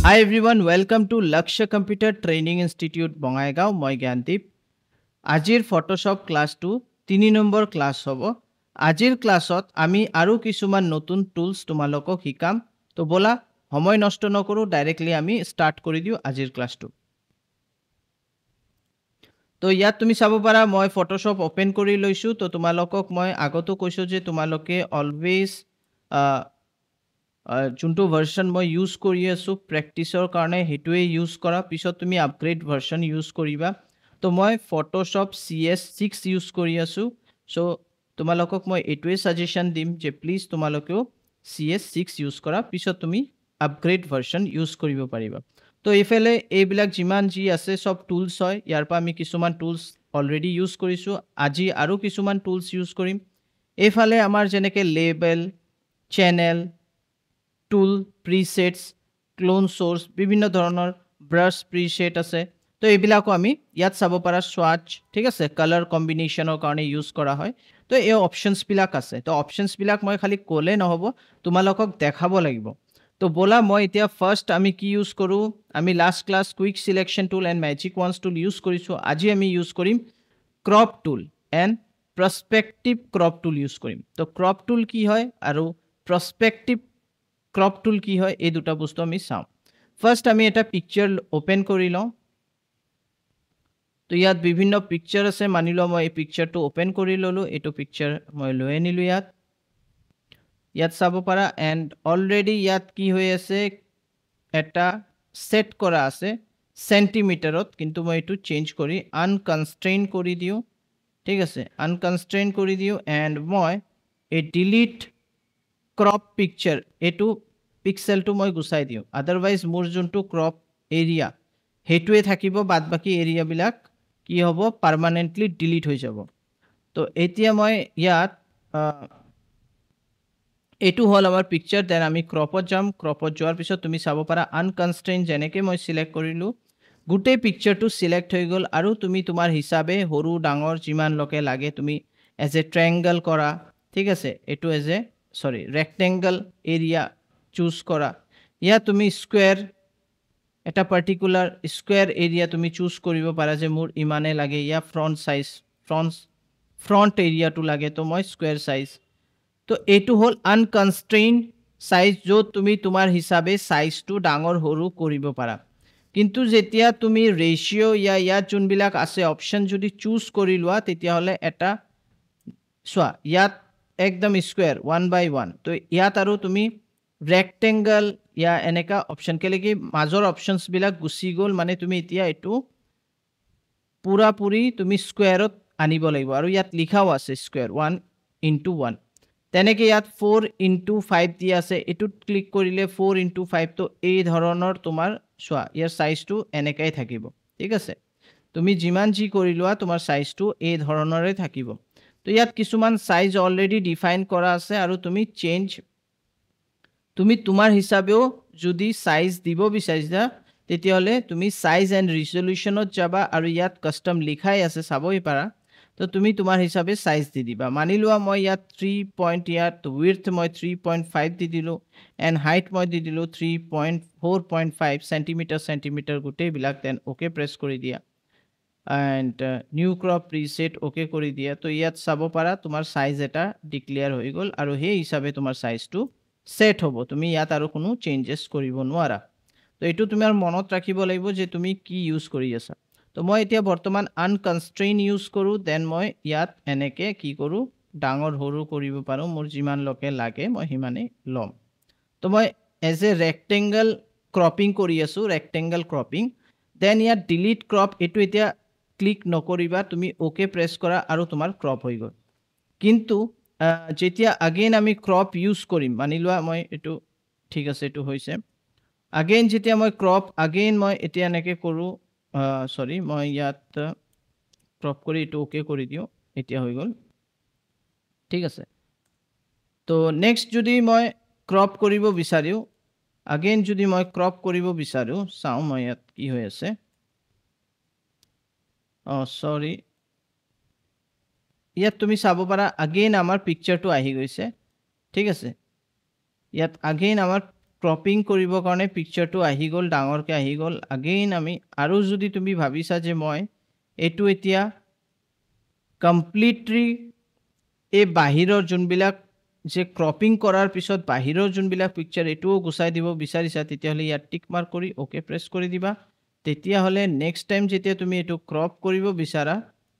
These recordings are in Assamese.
Hi everyone, welcome to Laksha Computer Training Institute Bongaigaon. Moi Gyantip. Ajir Photoshop class 2 3 number class hobo. Ajir classot ami aru kisuman notun tools tumalokok hikam. To bola homoy nosto nokoru directly ami start kori diu ajir class 2. তো ইয়াত তুমি চাব পাৰা মই ফটোশ্বপ ওপেন কৰি লৈছো তো তোমালোকক মই আগতো কৈছো যে তোমালোকে অলৱেজ যোনটো ভাৰ্সন মই ইউজ কৰি আছো প্ৰেক্টিছৰ কাৰণে হেতুৱে ইউজ কৰা পিছত তুমি আপগ্ৰেড ভাৰ্সন ইউজ কৰিবা তো মই ফটোশ্বপ CS6 ইউজ কৰি আছো সো তোমালোকক মই এটোৱে সাজেশন দিম যে প্লিজ তোমালোকেও CS6 ইউজ কৰা পিছত তুমি আপগ্ৰেড ভাৰ্সন ইউজ কৰিব পাৰিবা তো এফালে এইবিলাক যিমান জি আছে সব টুলস হয় ইয়াৰ পৰা আমি কিছুমান টুলস অলৰেডি ইউজ কৰিছো আজি আৰু কিছুমান টুলস ইউজ কৰিম এফালে আমাৰ যেনেকে লেবেল চেনেল টুল প্ৰিসেটস ক্লোন সোৰ্স বিভিন্ন ধৰণৰ ব্ৰাশ প্ৰিসেট আছে তো এইবিলাকো আমি ইয়াত চাব পাৰা সোৱাচ ঠিক আছে কালাৰ কম্বিনেশনৰ কাৰণে ইউজ কৰা হয় তো এই অপশনস বিলাক আছে তো অপশনস বিলাক মই খালি কোলে নহব তোমালোকক দেখাব লাগিব তো বলা মই এতিয়া ফাৰ্স্ট আমি কি ইউজ কৰো আমি last class quick selection tool and magic wand tool use কৰিছো আজি আমি ইউজ কৰিম crop tool and perspective crop tool use কৰিম তো ক্ৰপ টুল কি হয় আৰু পাৰ্সপেক্টিভ ক্ৰপ টুল কি হয় এই দুটা বস্তু আমি চাম ফাৰ্স্ট আমি এটা পিকচাৰ ওপেন কৰি লওঁ তো ইয়াত বিভিন্ন পিকচাৰ আছে মানিলো মই এই পিকচাৰটো ওপেন কৰি ললো এটো পিকচাৰ মই লৈ আনিলো ইয়াত চাব পাৰা এন্ড অলৰেডি ইয়াত কি হৈ আছে এটা সেট কৰা আছে সেন্টিমিটাৰত কিন্তু মই এটো চেঞ্জ কৰি আনকনস্ট্ৰেইন কৰি দিও ঠিক আছে আনকনস্ট্ৰেইন কৰি দিও এন্ড মই এই ডিলিট ক্ৰপ পিকচাৰ এটো পিক্সেলটো মই গুছাই দিও আদাৰৱাইজ মোৰ যোনটো ক্ৰপ এৰিয়া হেতুৱে থাকিব বাদ বাকি এৰিয়া বিলাক কি হ'ব পাৰ্মানেন্টলি ডিলিট হৈ যাব তো এতিয়া মই ইয়াত এটো হল আমাৰ পিকচাৰ দেন আমি ক্ৰপত যাম ক্ৰপত যোৱাৰ পিছত তুমি চাব পাৰা আনকনস্ট্ৰেইন যেনেকে মই সিলেক্ট কৰিলো গুটে পিকচাৰটো সিলেক্ট হৈ গল আৰু তুমি তোমাৰ হিচাবে হৰু ডাঙৰ যিমান লকে লাগে তুমি এজ এ ট্ৰায়াঙ্গল কৰা ঠিক আছে এটো এজ এ সৰি ৰেক্টেঙ্গল এৰিয়া চুজ কৰা ইয়া তুমি স্কয়াৰ এটা পাৰ্টিকুলাৰ স্কয়াৰ এৰিয়া তুমি চুজ কৰিব পাৰা যে মোৰ ইমানে লাগে ইয়া ফ্ৰন্ট সাইজ ফ্ৰন্ট এৰিয়াটো লাগে তো মই স্কয়াৰ সাইজ তো এটো হল আনকনস্ট্ৰেইন সাইজ যো তুমি তোমাৰ হিচাবে সাইজটো ডাঙৰ হৰু কৰিব পাৰা কিন্তু যেতিয়া তুমি ৰেশিও ইয়া যোনবিলাক আছে অপশন যদি চুজ কৰি লোৱা তেতিয়া হলে এটা সোয়া ইয়াত একদম স্কয়াৰ 1/1 তো ইয়াত আৰু তুমি ৰেক্টেঙ্গল ইয়া এনেকা অপশন কেলেকি মাজৰ অপশনস বিলাক গুছি গল মানে তুমি এতিয়া এটো পুৰা পুৰি তুমি স্কয়াৰত আনিব লাগিব আৰু ইয়াত লিখাও আছে স্কয়াৰ 1/1 তেনেকে ইয়াত 4/5 দি আছে এটুত ক্লিক কৰিলে 4/5 তো এই ধৰণৰ তোমাৰ সোয়া ইয়াৰ সাইজটো এনেকাই থাকিব ঠিক আছে তুমি যিমান জি কৰি লোৱা তোমাৰ সাইজটো এই ধৰণৰে থাকিব তো ইয়াত কিছুমান সাইজ অলৰেডি ডিফাইন কৰা আছে আৰু তুমি চেঞ্জ তুমি তোমাৰ হিচাবেও যদি সাইজ দিব বিচাৰিছা তেতিয়াহলে তুমি সাইজ এন্ড ৰিজলিউশনত যাবা আৰু ইয়াত কাস্টম লিখাই আছে চাবই পাৰা তো তুমি তোমাৰ হিচাবে সাইজ দি দিবা মানিলোৱা মই ইয়াত 3 পইণ্ট ইয়াত উইডথ মই 3.5 দি দিলো এন্ড হাইট মই দি দিলো 4.5 সেন্টিমিটাৰ গুটে বিলাক দেন ওকে প্ৰেছ কৰি দিয়া এন্ড নিউ ক্ৰপ প্ৰিসেট ওকে কৰি দিয়া তো ইয়াত চাব পাৰা তোমাৰ সাইজ এটা ডিক্লেয়াৰ হৈ গল আৰু সেই হিচাবে তোমাৰ সাইজটো সেট হ'ব তুমি ইয়াত আৰু কোনো চেঞ্জেস কৰিব নোৱাৰা তো এটো তোমাৰ মনত ৰাখিব লাগিব যে তুমি কি ইউজ কৰি আছা তো মই এতিয়া বৰ্তমান আনকনস্ট্ৰেইন ইউজ কৰো দেন মই ইয়াত এনেকে কি কৰো ডাঙৰ হৰু কৰিব পাৰো মোৰ যিমান লকে লাগে মই হিমানে লম তো মই এজ এ ৰেক্টেঙ্গল ক্ৰপিং কৰি আছো ৰেক্টেঙ্গল ক্ৰপিং দেন ইয়াত ডিলিট ক্ৰপ এটো এতিয়া ক্লিক নকৰিবা তুমি ওকে প্ৰেছ কৰা আৰু তোমাৰ ক্ৰপ হৈ গল কিন্তু যেতিয়া अगेन আমি ক্ৰপ ইউজ কৰিম মানিলোৱা মই এটো ঠিক আছে এটো হৈছে अगेन যেতিয়া মই ক্ৰপ अगेन মই এতিয়া এনেকে কৰো সৰি মই ইয়াত ক্ৰপ কৰি এটো ওকে কৰি দিও এতিয়া হৈ গল ঠিক আছে তো নেক্সট যদি মই ক্ৰপ কৰিব বিচাৰিও अगेन যদি মই ক্ৰপ কৰিব বিচাৰো চাও মই ইয়াত কি হৈ আছে সৰি ইয়াত তুমি চাব পাৰা अगेन আমাৰ পিকচাৰটো আহি গৈছে ঠিক আছে ইয়াত अगेन আমাৰ ক্ৰপিং কৰিবৰ কাৰণে পিকচাৰটো আহি গ'ল, ডাঙৰকৈ আহি গ'ল। আগেইন আমি আৰু যদি তুমি ভাবিছা যে মই এইটো এতিয়া কমপ্লিটলি এই বাহিৰৰ যোনবিলাক যে ক্ৰপিং কৰাৰ পিছত বাহিৰৰ যোনবিলাক পিকচাৰ এইটোও গুচাই দিব বিচাৰিছা, তেতিয়াহ'লে ইয়াত টিক মাৰ্ক কৰি অ'কে প্ৰেছ কৰি দিবা। তেতিয়াহ'লে নেক্সট টাইম যেতিয়া তুমি এইটো ক্ৰপ কৰিব বিচাৰা,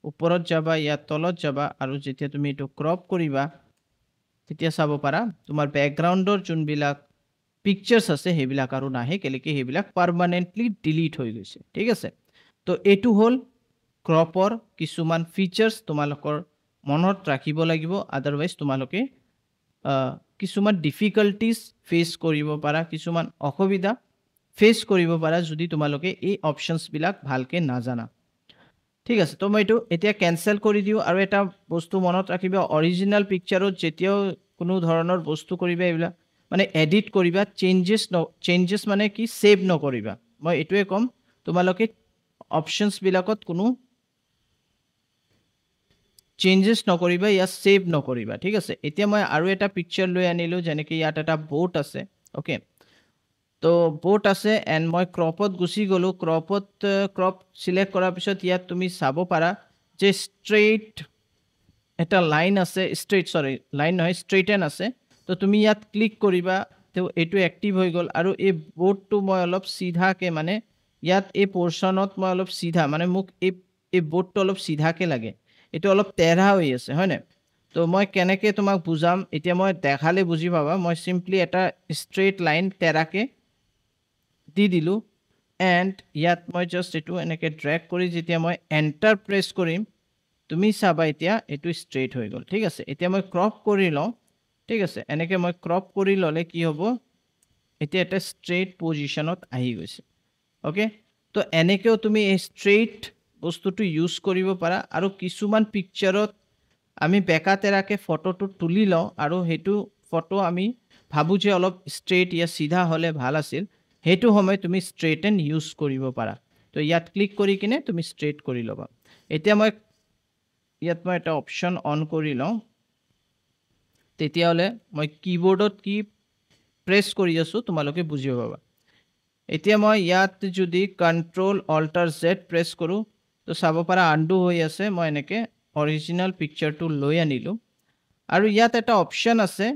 ওপৰত যাবা, ইয়াত তলত যাবা, আৰু যেতিয়া তুমি এইটো ক্ৰপ কৰিবা তেতিয়া চাব পাৰা তোমাৰ বেকগ্ৰাউণ্ডৰ যোনবিলাক পিকচাৰ্ছ আছে সেইবিলাক আৰু নাহে, কেলেকি সেইবিলাক পাৰ্মানেণ্টলি ডিলিট হৈ গৈছে। ঠিক আছে, তো এইটো হ'ল ক্ৰপৰ কিছুমান ফিচাৰ্ছ তোমালোকৰ মনত ৰাখিব লাগিব, আদাৰৱাইজ তোমালোকে কিছুমান ডিফিকাল্টিজ ফেচ কৰিব পাৰা, কিছুমান অসুবিধা ফেচ কৰিব পাৰা যদি তোমালোকে এই অপশ্যনছবিলাক ভালকৈ নাজানা। ঠিক আছে, তো মই এইটো এতিয়া কেনচেল কৰি দিওঁ। আৰু এটা বস্তু মনত ৰাখিবা, অৰিজিনেল পিকচাৰত যেতিয়াও কোনো ধৰণৰ বস্তু কৰিবা, এইবিলাক মানে এডিট কৰিবা, চেঞ্জেছ মানে কি ছেভ নকৰিবা। মই এইটোৱে ক'ম, তোমালোকে অপশ্যনছবিলাকত কোনো চেঞ্জেছ নকৰিবা, ইয়াত ছেভ নকৰিবা। ঠিক আছে, এতিয়া মই আৰু এটা পিকচাৰ লৈ আনিলোঁ, যেনেকৈ ইয়াত এটা বোট আছে। অ'কে, তো বোট আছে এণ্ড মই ক্ৰপত গুচি গ'লোঁ। ক্ৰপ চিলেক্ট কৰাৰ পিছত ইয়াত তুমি চাব পাৰা যে ষ্ট্ৰেইট এটা লাইন আছে, লাইন নহয়, ষ্ট্ৰেইটেন আছে। তো তুমি ইয়াত ক্লিক কৰিবা, তো এইটো এক্টিভ হৈ গ'ল। আৰু এই বোটটো মই অলপ চিধাকৈ, মানে ইয়াত এই পৰ্চনত মই অলপ চিধা, মানে মোক এই বোটটো অলপ চিধাকৈ লাগে, এইটো অলপ তেঢ়া হৈ আছে, হয়নে? তো মই কেনেকৈ তোমাক বুজাম, এতিয়া মই দেখালে বুজি পাবা। মই চিম্পলি এটা ষ্ট্ৰেইট লাইন তেঢ়াকৈ দি দিলোঁ এণ্ড ইয়াত মই জাষ্ট এইটো এনেকৈ ড্ৰেগ কৰি যেতিয়া মই এণ্টাৰ প্ৰেছ কৰিম, তুমি চাবা এতিয়া এইটো ষ্ট্ৰেইট হৈ গ'ল। ঠিক আছে, এতিয়া মই ক্ৰপ কৰি লওঁ। ঠিক আছে, এনেকৈ মই ক্ৰপ কৰি ল'লে কি হ'ব, এতিয়া এটা ষ্ট্ৰেইট পজিশ্যনত আহি গৈছে। অ'কে, তো এনেকৈও তুমি এই ষ্ট্ৰেইট বস্তুটো ইউজ কৰিব পাৰা। আৰু কিছুমান পিকচাৰত আমি বেকা তেৰাকৈ ফটোটো তুলি লওঁ, আৰু সেইটো ফটো আমি ভাবোঁ যে অলপ ষ্ট্ৰেইট ইয়াত চিধা হ'লে ভাল আছিল, সেইটো সময়ত তুমি ষ্ট্ৰেইটেন ইউজ কৰিব পাৰা। তো ইয়াত ক্লিক কৰি কিনে তুমি ষ্ট্ৰেইট কৰি ল'বা। এতিয়া মই এটা অপশ্যন অন কৰি লওঁ, তেতিয়াহ'লে মই কীবৰ্ডত কি প্ৰেছ কৰি আছোঁ তোমালোকে বুজিব পাবা। এতিয়া মই ইয়াত যদি Ctrl-Alt-Z প্ৰেছ কৰোঁ, তো চাব পাৰা আনডু হৈ আছে। মই এনেকৈ অৰিজিনেল পিকচাৰটো লৈ আনিলোঁ। আৰু ইয়াত এটা অপশ্যন আছে,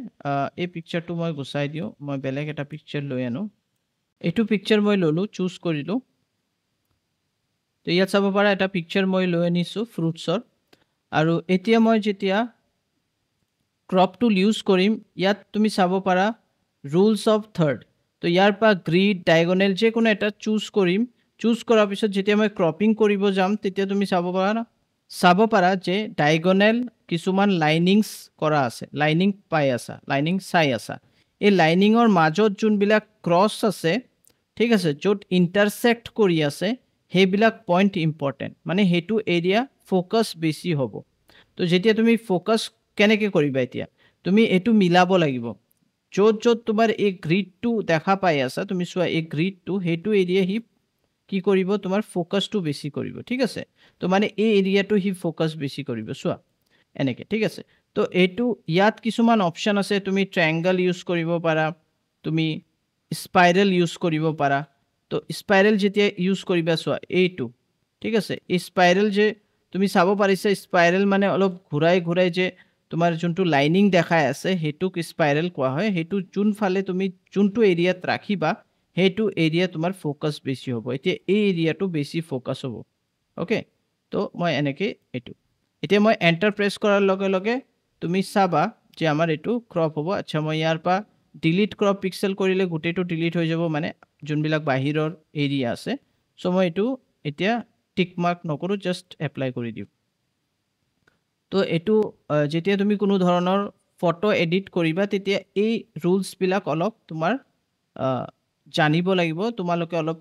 এই পিকচাৰটো মই গুচাই দিওঁ, মই বেলেগ এটা পিকচাৰ লৈ আনো। এইটো পিকচাৰ মই ল'লোঁ, চুজ কৰিলোঁ। তো ইয়াত চাব পাৰা এটা পিকচাৰ মই লৈ আনিছোঁ ফ্ৰুটছৰ। আৰু এতিয়া মই যেতিয়া ক্ৰপ টুল ইউজ কৰিম, ইয়াত তুমি চাব পাৰা ৰুলছ অফ থাৰ্ড। তো ইয়াৰ পৰা গ্ৰিড, ডায়গনেল যিকোনো এটা চুজ কৰিম। চুজ কৰাৰ পিছত যেতিয়া মই ক্ৰপিং কৰিব যাম, তেতিয়া তুমি চাব পাৰা যে ডায়গনেল কিছুমান লাইনিংছ কৰা আছে, লাইনিং পাই আছা, লাইনিং চাই আছা। এই লাইনিঙৰ মাজত যোনবিলাক ক্ৰছ আছে, ঠিক আছে, য'ত ইণ্টাৰচেক্ট কৰি আছে, সেইবিলাক পইণ্ট ইম্পৰ্টেণ্ট, মানে সেইটো এৰিয়া ফ'কাছ বেছি হ'ব। তো যেতিয়া তুমি ফ'কাছ কেনেকৈ কৰিবা, এতিয়া তুমি এইটো মিলাব লাগিব। য'ত তোমাৰ এই গ্ৰিডটো দেখা পাই আছা, তুমি চোৱা এই গ্ৰিডটো, সেইটো এৰিয়া সি কি কৰিব, তোমাৰ ফ'কাছটো বেছি কৰিব। ঠিক আছে, তো মানে এই এৰিয়াটো সি ফ'কাছ বেছি কৰিব, চোৱা এনেকৈ। ঠিক আছে, তো এইটো ইয়াত কিছুমান অপশ্যন আছে, তুমি ট্ৰায়েংগল ইউজ কৰিব পাৰা, তুমি স্পাইৰেল ইউজ কৰিব পাৰা। তো স্পাইৰেল যেতিয়া ইউজ কৰিবা, চোৱা এইটো, ঠিক আছে, এই স্পাইৰেল যে তুমি চাব পাৰিছা, স্পাইৰেল মানে অলপ ঘূৰাই ঘূৰাই যে তোমাৰ যোনটো লাইনিং দেখাই আছে, সেইটোক স্পাইৰেল কোৱা হয়। সেইটো যোনফালে তুমি যোনটো এৰিয়াত ৰাখিবা, সেইটো এৰিয়া তোমাৰ ফ'কাছ বেছি হ'ব। এতিয়া এই এৰিয়াটো বেছি ফ'কাছ হ'ব। অ'কে, তো মই এনেকৈ এইটো, এতিয়া মই এণ্টাৰ প্ৰেছ কৰাৰ লগে লগে তুমি চাবা যে আমাৰ এইটো ক্ৰপ হ'ব। আচ্ছা, মই ইয়াৰ পৰা ডিলিট ক্ৰপ পিক্সেল কৰিলে গোটেইটো ডিলিট হৈ যাব, মানে যোনবিলাক বাহিৰৰ এৰিয়া আছে। চ' মই এইটো এতিয়া টিক মাৰ্ক নকৰোঁ, জাষ্ট এপ্লাই কৰি দিওঁ। তো এইটো যেতিয়া তুমি কোনো ধৰণৰ ফটো এডিট কৰিবা, তেতিয়া এই ৰুলছবিলাক অলপ তোমাৰ জানিব লাগিব। তোমালোকে অলপ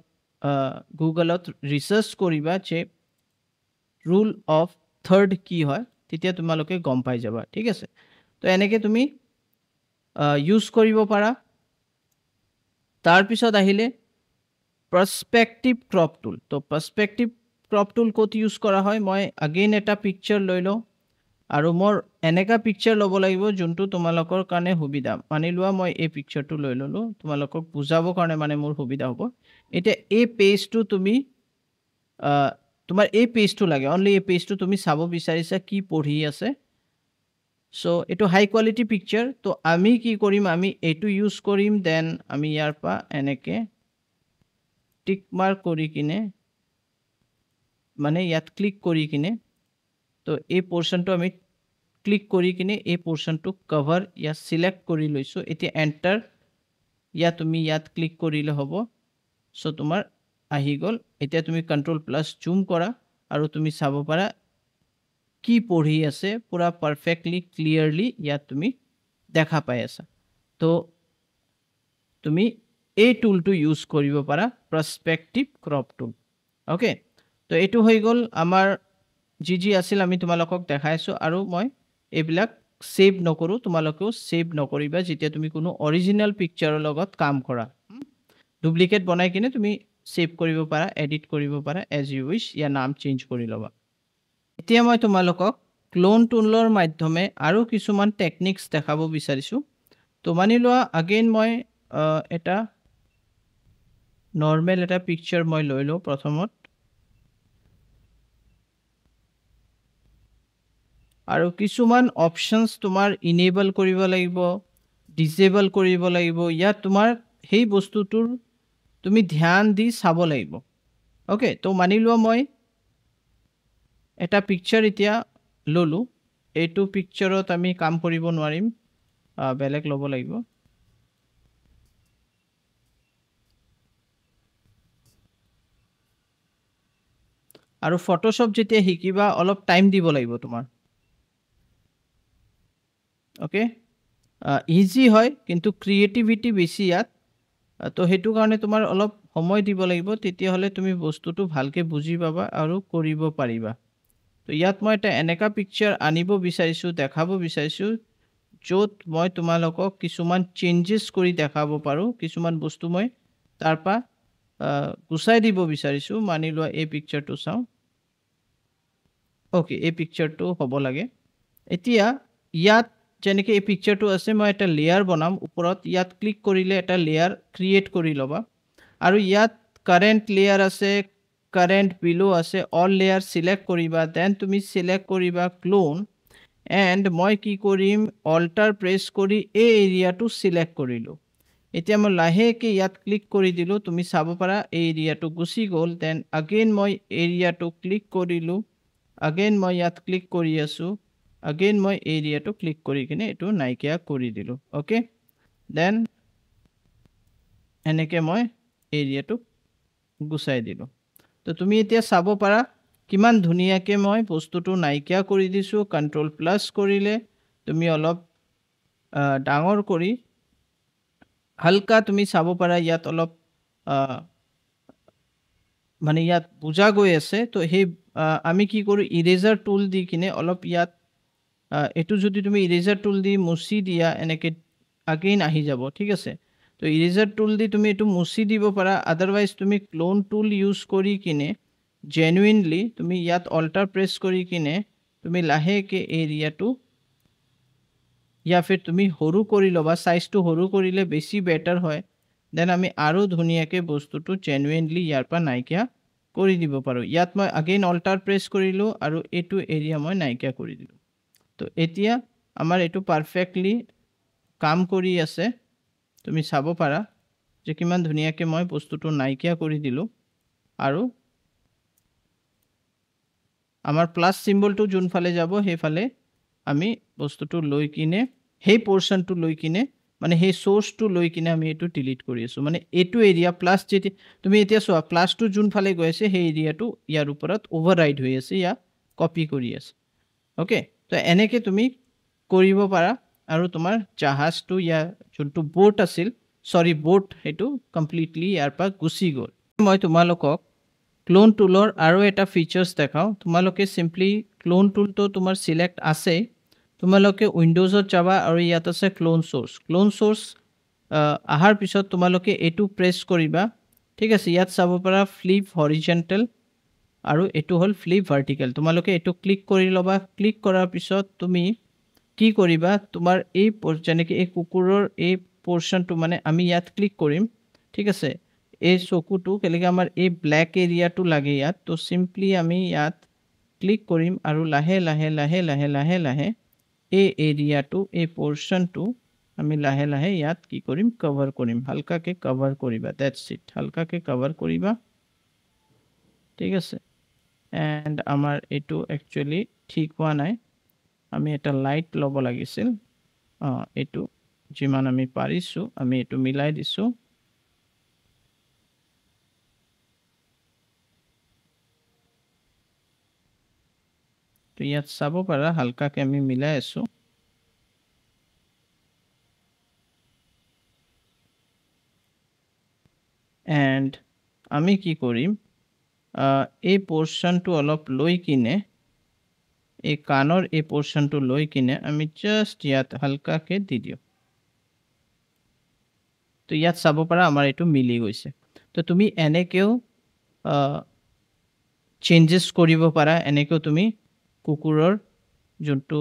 গুগলত ৰিচাৰ্চ কৰিবা যে ৰুল অফ থাৰ্ড কি হয়, তেতিয়া তোমালোকে গম পাই যাবা। ঠিক আছে, তো এনেকৈ তুমি ইউজ কৰিব পাৰা। তাৰপিছত আহিলে পাৰ্সপেক্টিভ ক্ৰপ টুল। তো পাৰ্সপেক্টিভ ক্ৰপ টুল ক'ত ইউজ কৰা হয়, মই আগেইন এটা পিকচাৰ লৈ লওঁ, আৰু মোৰ এনেকা পিকচাৰ ল'ব লাগিব যোনটো তোমালোকৰ কাৰণে সুবিধা মানি লোৱা মই এই পিকচাৰটো লৈ ল'লো তোমালোকক বুজাবৰ কাৰণে মানে মোৰ সুবিধা হ'ব এতিয়া এই পেজটো তুমি তোমাৰ এই পেজটো লাগে অনলি এই পেজটো তুমি চাব বিচাৰিছা কি পঢ়ি আছে সো এটো হাই কোৱালিটি পিকচাৰ তো আমি কি কৰিম আমি এটো ইউজ কৰিম দেন আমি ইয়াৰ পা এনেকে টিক মাৰ্ক কৰি কিনে মানে ইয়াত ক্লিক কৰি কিনে তো এই পোৰ্শনটো আমি ক্লিক কৰি কিনে এই পোৰ্শনটো কভাৰ ইয়া সিলেক্ট কৰি লৈছো এতিয়া এন্টাৰ ইয়া তুমি ইয়াত ক্লিক কৰিলে হ'ব সো তোমাৰ আহি গল এতিয়া তুমি কন্ট্ৰোল প্লাস জুম কৰা আৰু তুমি চাব পাৰা কি পঢ়ি আছে পুৰা পারফেক্টলি ক্লিয়ারলি ইয়াত তুমি দেখা পাই আছা তো তুমি এই টুলটো ইউজ কৰিব পাৰা পাৰ্সপেক্টিভ ক্ৰপ টুল ওকে তো এটো হৈ গল আমাৰ জি আছিল আমি তোমালোকক দেখাইছো আৰু মই এইবিলাক সেভ নকৰো তোমালোকেও সেভ নকৰিবা যেতিয়া তুমি কোনো অৰিজিনাল পিকচাৰৰ লগত কাম কৰা ডুপ্লিকেট বনাই কিনে তুমি সেভ কৰিব পাৰা এডিট কৰিব পাৰা এজ ইউ উইশ ইয়া নাম চেঞ্জ কৰি লবা এতিয়া মই তোমালোকক ক্লোন টুলৰ মাধ্যমে আৰু কিছুমান টেকনিক্স দেখাব বিচাৰিছো তো মানি লোৱা अगेन মই এটা নৰমাল এটা পিকচাৰ মই লৈ লো প্ৰথমত আৰু কিছুমান অপশনস তোমাৰ ইনেবল কৰিব লাগিব ডিসেবল কৰিব লাগিব ইয়া তোমাৰ সেই বস্তুটোৰ তুমি ধ্যান দি চাব লাগিব ওকে তো মানি লোৱা মই এটা পিকচাৰ এতিয়া ললো এইটো পিকচাৰত আমি কাম কৰিব নোৱাৰিম বেলেগ লব লাগিব আৰু ফটোশপ যেতিয়া শিকিবা অলপ টাইম দিব লাগিব তোমাৰ ওকে ইজি হয় কিন্তু ক্ৰিয়েটিভিটি বেছি ইয়াত তো হেতু কাৰণে তোমাৰ অলপ সময় দিব লাগিব তেতিয়া হলে তুমি বস্তুটো ভালকে বুজি পাবা আৰু কৰিব পাৰিবা তো ইয়াত মই এটা এনেকা পিকচাৰ আনিব বিচাৰিছো দেখাব বিচাৰিছো যত মই তোমালোকক কিছুমান চেঞ্জেস কৰি দেখাব পাৰো কিছুমান বস্তু মই তাৰপা গুছাই দিব বিচাৰিছো মানি লোৱা এই পিকচাৰটো চাও ওকে এই পিকচাৰটো হ'ব লাগে এতিয়া ইয়াত যেনেকে এই পিকচাৰটো আছে মই এটা লেয়াৰ বনাম ওপৰত ইয়াত ক্লিক কৰিলে এটা লেয়াৰ ক্ৰিয়েট কৰি লবা আৰু ইয়াত কাৰেন্ট লেয়াৰ আছে কাৰেন্ট বিলো আছে অল লেয়াৰ সিলেক্ট কৰিবা দেন তুমি সিলেক্ট কৰিবা ক্লোন এন্ড মই কি কৰিম অল্টাৰ প্ৰেছ কৰি এই এৰিয়াটো সিলেক্ট কৰিলো এতিয়া মই লাহেকে ইয়াত ক্লিক কৰি দিলো তুমি চাব পাৰা এই এৰিয়াটো গুছি গল দেন अगेन মই এৰিয়াটো ক্লিক কৰিলো अगेन মই ইয়াত ক্লিক কৰি আছো अगेन মই এৰিয়াটো ক্লিক কৰি কিনে এটো নাইকিয়া কৰি দিলো ওকে দেন এনেকে মই এৰিয়াটো গুছাই দিলো তো তুমি এতিয়া চাব পাৰা কিমান ধুনিয়াকে মই বস্তুটো নাইকিয়া কৰি দিছো কন্ট্ৰোল প্লাস কৰিলে তুমি অলপ ডাঙৰ কৰি হালকা তুমি চাব পাৰা ইয়াত অলপ মানে ইয়াত বুজা গৈ আছে তো হে আমি কি কৰো ইৰেজাৰ টুল দি কিনে অলপ ইয়াত এটো যদি তুমি ইৰেজাৰ টুল দি মুছি দিয়া এনেকে अगेन আহি যাব ঠিক আছে তো ইৰেজাৰ টুল দি তুমি এটো মুছি দিব পাৰা আদাৰওয়াইজ তুমি ক্লোন টুল ইউজ কৰি কিনে জেনুইনলি তুমি ইয়াত অল্টাৰ প্ৰেছ কৰি কিনে তুমি লাহেকে এৰিয়াটো या फिर তুমি হৰু কৰি লবা সাইজটো হৰু কৰিলে বেছি বেটাৰ হয় দেন আমি আৰু ধুনিয়াকে বস্তুটো জেনুইনলি ইয়াৰ পা নাইকিয়া কৰি দিব পাৰো ইয়াত মই अगेन অল্টাৰ প্ৰেছ কৰিলো আৰু এটো এৰিয়া মই নাইকিয়া কৰি দিলো তো এতিয়া আমাৰ এটো পাৰফেক্টলি কাম কৰি আছে তুমি চাব পাৰা যে কিমান ধুনিয়াকে মই বস্তুটো নাইকিয়া কৰি দিলো আৰু আমাৰ প্লাস সিম্বলটো যোনফালে যাব হেফালে আমি বস্তুটো লৈ কিনে সেই পোরশনটো লৈ কিনে মানে সেই সোর্সটো লৈ কিনে আমি এটো ডিলিট কৰি আছো মানে এটো এৰিয়া প্লাস যেতি তুমি এতিয়া সোৱা প্লাসটো যোনফালে গৈ আছে সেই এৰিয়াটো ইয়াৰ ওপৰত ওভাৰৰাইড হৈ আছে ইয়া কপি কৰি আছে ওকে তো এনেকে তুমি কৰিব পাৰা আৰু তোমাৰ জাহাজটো ইয়া যোনটো বোট আছিল সৰি বোট হেতু কমপ্লিটলি ইয়াৰ পা গুছি গল মই তোমালোকক ক্লোন টুলৰ আৰু এটা ফিচাৰ্স দেখাও তোমালোকে সিম্পলি ক্লোন টুল তো তোমাৰ সিলেক্ট আছে তোমালোকে উইন্ডোজত যাবা আৰু ইয়াত আছে ক্লোন সোৰ্স আহাৰ পিছত তোমালোকে এটো প্ৰেছ কৰিবা ঠিক আছে ইয়াত চাব পাৰা ফ্লিপ হৰিজন্টাল আৰু এটো হল ফ্লিপ ভাৰ্টিকেল তোমালোকে এটো ক্লিক কৰি লবা ক্লিক কৰাৰ পিছত তুমি কি কৰিবা তোমাৰ এই যেনেকৈ এই কুকুৰৰ এই পোৰ্শনটো মানে আমি ইয়াত ক্লিক কৰিম ঠিক আছে এই চকুটো কেলেকে আমাৰ এই ব্ল্যাক এৰিয়াটো লাগে ইয়াত তো সিম্পলি আমি ইয়াত ক্লিক কৰিম আৰু লাহে লাহে লাহে লাহে লাহে লাহে এই এৰিয়াটো এই পোৰ্শনটো আমি লাহে লাহে ইয়াত কি কৰিম কভাৰ কৰিম হালকাকে কভাৰ কৰিবা দ্যাটস ইট হালকাকে কভাৰ কৰিবা ঠিক আছে এন্ড আমাৰ এটো একচুয়ালি ঠিক হোৱা নাই আমি এটা লাইট লব লাগিছিল এটো যিমান আমি পাৰিছো আমি এটো মিলাই দিছো তো ইয়াত চাব পাৰা হালকাকে আমি মিলাই আছো এন্ড আমি কি কৰিম এই পোৰ্শনটো অলপ লৈ কিনে এই কানৰ এই পোৰ্শনটো লৈ কিনে আমি জাস্ট ইয়াত হালকাকে দি দিও তো ইয়াত চাব পাৰা আমাৰ এটো মিলি গৈছে তো তুমি এনেকেও চেঞ্জেস কৰিব পাৰা এনেকেও তুমি কুকুৰৰ যোনটো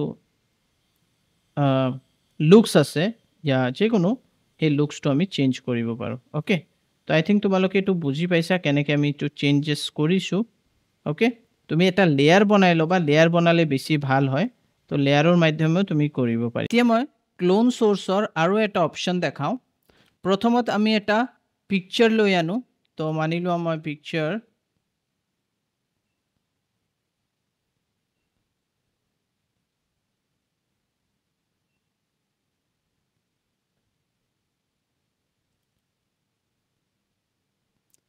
লুকস আছে ইয়া যে কোনো এই লুকসটো আমি চেঞ্জ কৰিব পাৰো ওকে তো আই থিংক তোমালোকে এটো বুজি পাইছা কেনেকে আমি এটো চেঞ্জেস কৰিছো ওকে তুমি এটা লেয়াৰ বনাই লবা লেয়াৰ বনালে বেছি ভাল হয় তো লেয়াৰৰ মাধ্যমেও তুমি কৰিব পাৰি এতিয়া মই ক্লোন সোৰ্সৰ আৰু এটা অপচন দেখাও প্ৰথমত আমি এটা পিকচাৰ লৈ আনো তো মানিলো মই পিকচাৰ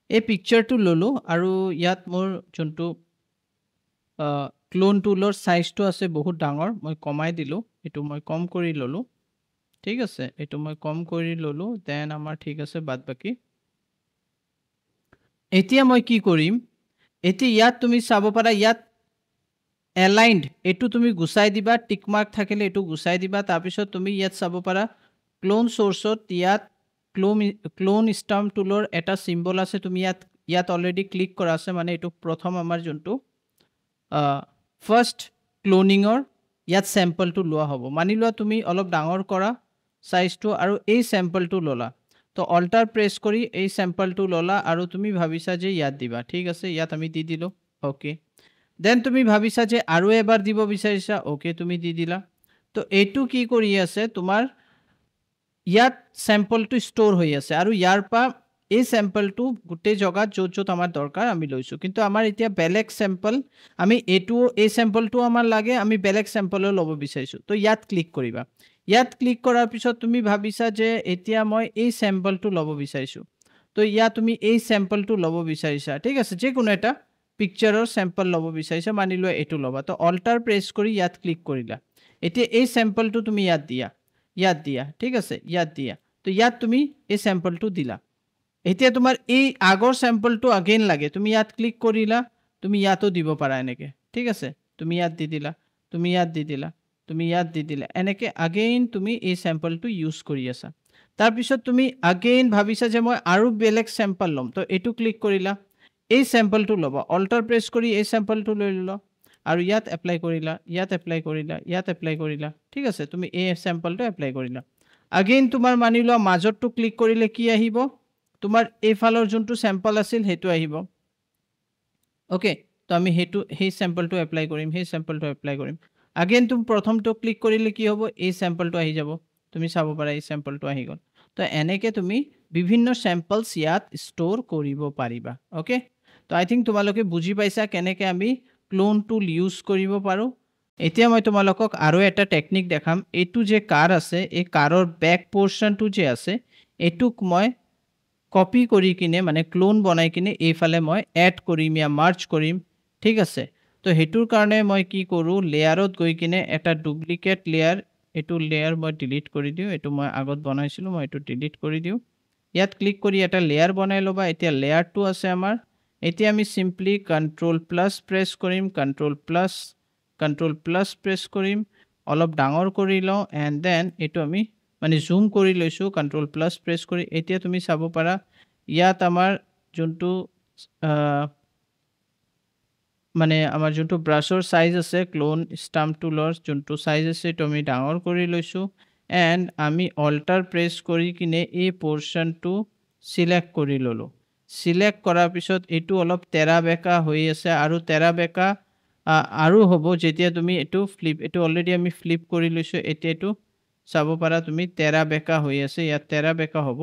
এই পিকচাৰটো ললো আৰু ইয়াত মোৰ যোনটো ক্লোন টুলৰ সাইজটো আছে বহুত ডাঙৰ মই কমাই দিলো এটো মই কম কৰি ললো ঠিক আছে এটো মই কম কৰি ললো দেন আমাৰ ঠিক আছে বাদ বাকি এতিয়া মই কি কৰিম এতিয়া ইয়াত তুমি চাব পাৰা ইয়াত এলাইনড এটো তুমি গুছাই দিবা টিক মাৰ্ক থাকিলে এটো গুছাই দিবা তাৰ পিছত তুমি ইয়াত চাব পাৰা ক্লোন সোৰ্সত ইয়াত ক্লোন স্টাম্প টুলৰ এটা সিম্বল আছে তুমি ইয়াত অলৰেডি ক্লিক কৰা আছে মানে এটো প্ৰথম আমাৰ যোনটো ফাৰ্স্ট ক্লোনিংৰ ইয়াত স্যাম্পলটো লোৱা হ'ব মানি লোৱা তুমি অলপ ডাঙৰ কৰা সাইজটো আৰু এই স্যাম্পলটো ললা তো অল্টাৰ প্ৰেছ কৰি এই স্যাম্পলটো ললা আৰু তুমি ভাবিছা যে ইয়াত দিবা ঠিক আছে ইয়াত আমি দি দিলো ওকে দেন তুমি ভাবিছা যে আৰু এবাৰ দিব বিচাৰিছা ওকে তুমি দি দিলা তো এটো কি কৰি আছে তোমাৰ ইয়াত স্যাম্পলটো ষ্টৰ হৈ আছে আৰু ইয়াৰ পা এই স্যাম্পলটো গুটে জগাত যত আমাৰ দৰকাৰ আমি লৈছো কিন্তু আমাৰ এতিয়া বেলেগ স্যাম্পল আমি এটো এই স্যাম্পলটো আমাৰ লাগে আমি বেলেগ স্যাম্পলও লব বিচাৰিছো তো ইয়াত ক্লিক কৰিবা ইয়াত ক্লিক কৰাৰ পিছত তুমি ভাবিছা যে এতিয়া মই এই স্যাম্পলটো লব বিচাৰিছো তো ইয়াত তুমি এই স্যাম্পলটো লব বিচাৰিছা ঠিক আছে যে কোনো এটা পিকচাৰৰ স্যাম্পল লব বিচাৰিছা মানি লোৱা এটো লবা তো অল্টাৰ প্ৰেছ কৰি ইয়াত ক্লিক কৰিলা এতিয়া এই স্যাম্পলটো তুমি ইয়াত দিয়া ঠিক আছে ইয়াত দিয়া তো ইয়াত তুমি এই স্যাম্পলটো দিলা এতিয়া তোমাৰ এই আগৰ স্যাম্পলটো अगेन লাগে তুমি ইয়াত ক্লিক কৰিলা তুমি ইয়াতো দিব পাৰা এনেকে ঠিক আছে তুমি ইয়াত দি দিলা তুমি ইয়াত দি দিলা তুমি ইয়াত দি দিলা এনেকে अगेन তুমি এই স্যাম্পলটো ইউজ কৰি আছা তাৰ পিছত তুমি अगेन ভাবিছা যে মই আৰু বেলেগ স্যাম্পল লম তো এটো ক্লিক কৰিলা এই স্যাম্পলটো লবা অল্টাৰ প্ৰেছ কৰি এই স্যাম্পলটো লৈ ললা আৰু ইয়াত এপ্লাই কৰিলা ইয়াত এপ্লাই কৰিলা ইয়াত এপ্লাই কৰিলা ঠিক আছে তুমি এই স্যাম্পলটো এপ্লাই কৰিলা अगेन তোমাৰ মানি লোৱা মাজৰটো ক্লিক কৰিলে কি আহিব তোমাৰ এই ফালৰ যোনটো স্যাম্পল আছিল হেতু আহিব ওকে তো আমি হেতু হে স্যাম্পলটো এপ্লাই কৰিম अगेन তুমি প্ৰথমটো ক্লিক কৰিলে কি হ'ব এই স্যাম্পলটো আহি যাব তুমি চাব পাৰা এই স্যাম্পলটো আহি গল তো এনেকে তুমি বিভিন্ন স্যাম্পলস ইয়াত ষ্টৰ কৰিব পাৰিবা ওকে তো আই থিংক তোমালোকে বুজি পাইছা কেনেকে আমি ক্লোন টুল ইউজ কৰিব পাৰো এতিয়া মই তোমালোকক আৰু এটা টেকনিক দেখাম এটো যে কাৰ আছে এই কাৰৰ ব্যাক পোৰ্শনটো যে আছে এটুক মই কপি কৰি কিনে মানে ক্লোন বনাই কিনে এইফালে মই এড কৰিম या মাৰ্জ কৰিম ঠিক আছে তো হেতুৰ কাৰণে মই কি কৰো লেয়াৰত গৈ কিনে এটা ডুপ্লিকেট লেয়াৰ এটো লেয়াৰ মই ডিলিট কৰি দিও এটো মই আগত বনাইছিলো মই এটো ডিলিট কৰি দিও ইয়াত ক্লিক কৰি এটা লেয়াৰ বনাই লবা এতিয়া লেয়াৰটো আছে আমাৰ এতিয়া আমি সিম্পলি কন্ট্ৰোল প্লাস প্ৰেছ কৰিম কন্ট্ৰোল প্লাস প্ৰেছ কৰিম অলপ ডাঙৰ কৰি লও এন্ড দেন এটো আমি মানে জুম কৰি লৈছো কন্ট্ৰোল প্লাস প্ৰেছ কৰি এতিয়া তুমি চাব পাৰা ইয়াত আমাৰ যোনটো মানে আমাৰ যোনটো ব্ৰাছৰ সাইজ আছে ক্লোন ষ্টাম্প টুলৰ যোনটো সাইজ আছে তো আমি ডাঙৰ কৰি লৈছো এন্ড আমি অল্টাৰ প্ৰেছ কৰি কিনে এই পোৰশনটো সিলেক্ট কৰি ললো সিলেক্ট কৰাৰ পিছত এটো অলপ তেৰা বেকা হৈ আছে আৰু তেৰা বেকা আৰু হ'ব যেতিয়া তুমি এটো ফ্লিপ এটো অলৰেডি আমি ফ্লিপ কৰি লৈছো এতিয়া এটো চাব পাৰা তুমি তেৰা বেকা হৈ আছে ইয়াত তেৰা বেকা হ'ব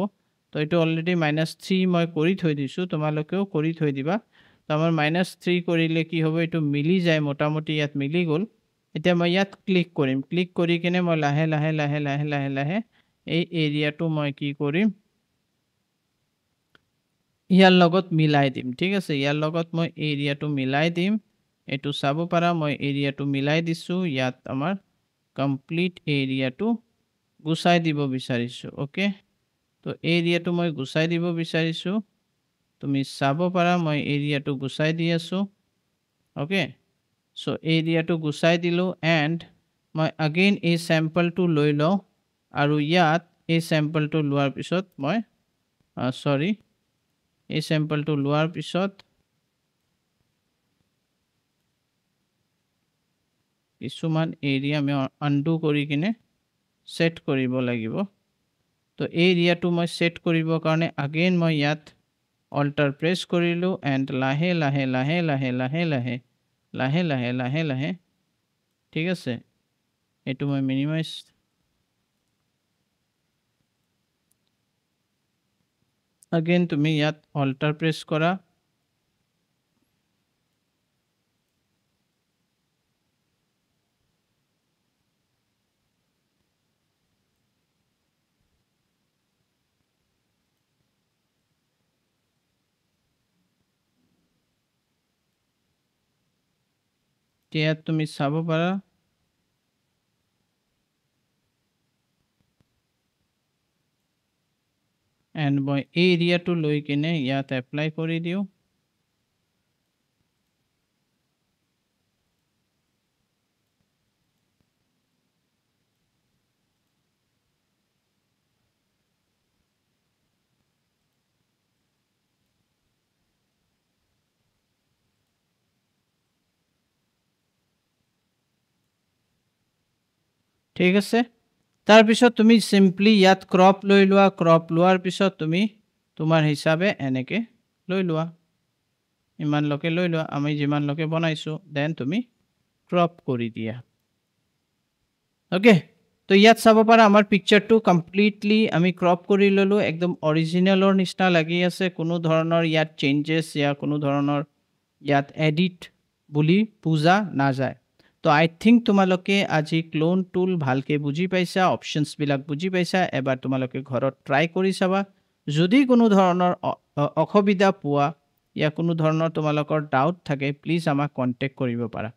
তো এটো অলৰেডি -3 মই কৰি থৈ দিছো তোমালোকেও কৰি থৈ দিবা তো আমাৰ -3 কৰিলে কি হ'ব এটো মিলি যায় মোটামুটি ইয়াত মিলি গল এতিয়া মই ইয়াত ক্লিক কৰিম ক্লিক কৰি কিনে মই লাহে লাহে লাহে লাহে লাহে লাহে এই এৰিয়াটো মই কি কৰিম ইয়াৰ লগত মিলাই দিম ঠিক আছে ইয়াৰ লগত মই এৰিয়াটো মিলাই দিম এটো চাব পাৰা মই এৰিয়াটো মিলাই দিছো ইয়াত আমাৰ কমপ্লিট এৰিয়াটো গুছাই দিব বিচাৰিছো ওকে তো এৰিয়াটো মই গুছাই দিব বিচাৰিছো তুমি চাব পাৰা মই এৰিয়াটো গুছাই দি আছো ওকে সো এৰিয়াটো গুছাই দিলো এন্ড মই अगेन এই স্যাম্পলটো লৈ লও আৰু ইয়াত এই স্যাম্পলটো লোৱাৰ পিছত মই সৰি এই স্যাম্পলটো লোৱাৰ পিছত কিছুমান এৰিয়া আমি আনডু কৰি কিনে সেট কৰিব লাগিব তো এৰিয়াটো মই সেট কৰিব কাৰণে अगेन মই ইয়াত অল্টাৰ প্ৰেছ কৰিলো এন্ড লাহে লাহে লাহে লাহে লাহে লাহে লাহে লাহে লাহে লাহে ঠিক আছে এটো মই মিনিমাইজ अगेन তুমি ইয়াত অল্টাৰ প্ৰেছ কৰা ইয়াত তুমি চাব পাৰা এন্ড মই এই এৰিয়াটো লৈ কিনে ইয়াত এপ্লাই কৰি দিও ঠিক আছে তাৰ পিছত তুমি সিম্পলি ইয়াত ক্ৰপ লৈ লোৱা ক্ৰপ লোৱাৰ পিছত তুমি তোমাৰ হিচাবে এনেকে লৈ লোৱা ইমান লকে লৈ লোৱা আমি যিমান লকে বনাইছো দেন তুমি ক্ৰপ কৰি দিয়া ওকে তো ইয়াত চাব পাৰা আমাৰ পিকচাৰটো কমপ্লিটলি আমি ক্ৰপ কৰি ললো একদম অৰিজিনালৰ নিচিনা লাগি আছে কোনো ধৰণৰ ইয়াত চেঞ্জেস या কোনো ধৰণৰ ইয়াত এডিট বুলি পূজা না যায় তো আই থিংক তোমালোকে আজি ক্লোন টুল ভালকে বুজি পাইছা অপশনস বিলাক বুজি পাইছা এবাৰ তোমালোকে ঘৰত ট্ৰাই কৰি চাবা যদি কোনো ধৰণৰ অসুবিধা পোৱা या কোনো ধৰণৰ তোমালোকৰ ডাউট থাকে প্লিজ আমাক কন্টাক্ট কৰিব পাৰা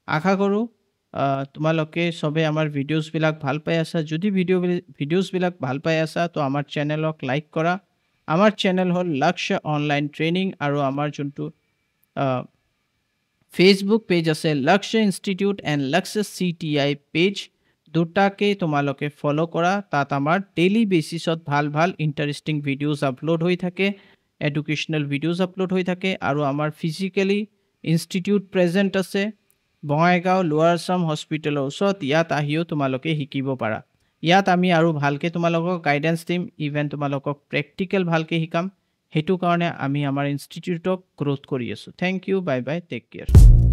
আশা কৰো তোমালোকে সবে আমাৰ ভিডিওস বিলাক ভাল পাই আছা যদি ভিডিওস বিলাক ভাল পাই আছা তো আমাৰ চেনেলক লাইক কৰা আমাৰ চেনেল হল লক্ষ্য অনলাইন ট্ৰেনিং আৰু আমাৰ যোনটো ফেসবুক পেজ আছে লক্ষ্য ইনষ্টিটিউট এন্ড লক্ষ্য সিটিআই পেজ দুটাকে তোমালোকে ফলো কৰা তাত আমাৰ ডেইলি বেসিছত ভাল ভাল ইন্টাৰেস্টিং ভিডিওস আপলোড হৈ থাকে এডুকেশনাল ভিডিওস আপলোড হৈ থাকে আৰু আমাৰ ফিজিক্যালি ইনষ্টিটিউট প্ৰেজেন্ট আছে বঙাইগাঁও লোৱাৰ আসাম হস্পিটেলৰ ওচৰত ইয়াত আহিও তোমালোকে শিকিব পাৰা ইয়াত আমি আৰু ভালকে তোমালোকক গাইডেন্স দিম ইভেন তোমালোকক প্ৰ্যাকটিক্যাল ভালকে শিকাম হেতু কাৰণে আমি আমাৰ ইনষ্টিটিউটক গ্ৰোথ কৰি আছো thank you bye bye take care